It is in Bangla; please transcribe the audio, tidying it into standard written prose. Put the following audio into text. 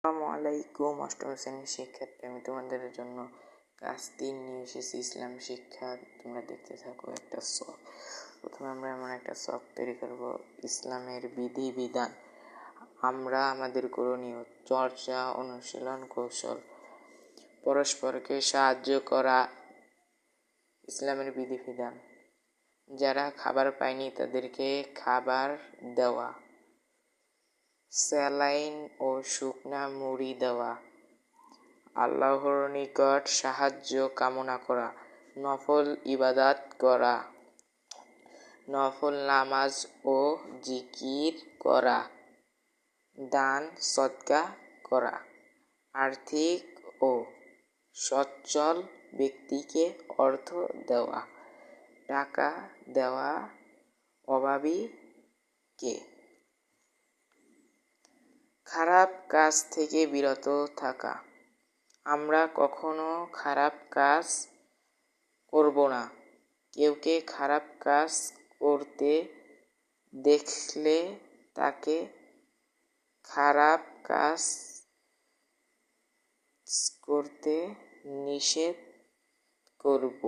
আসসালামু আলাইকুম। অষ্টম শ্রেণীর শিক্ষার্থী, আমি তোমাদের জন্য ক্লাস 3 নিয়ে এসেছি, ইসলাম শিক্ষা। তোমরা দেখতে থাকো। একটা শখ, প্রথমে আমরা এমন একটা শখ তৈরি করব, ইসলামের বিধিবিধান। আমরা আমাদের করণীয় চর্চা, অনুশীলন, কৌশল, পরস্পরকে সাহায্য করা, ইসলামের বিধিবিধান। যারা খাবার পায়নি তাদেরকে খাবার দেওয়া, স্যালাইন ও শুকনা মুড়ি দেওয়া, আল্লাহর নিকট সাহায্য কামনা করা, নফল ইবাদত করা, নফল নামাজ ও জিকির করা, দান সদকা করা, আর্থিক ও সচ্ছল ব্যক্তিকে অর্থ দেওয়া, টাকা দেওয়া অভাবীকে, খারাপ কাজ থেকে বিরত থাকা। আমরা কখনো খারাপ কাজ করব না। কেউকে খারাপ কাজ করতে দেখলে তাকে খারাপ কাজ করতে নিষেধ করব।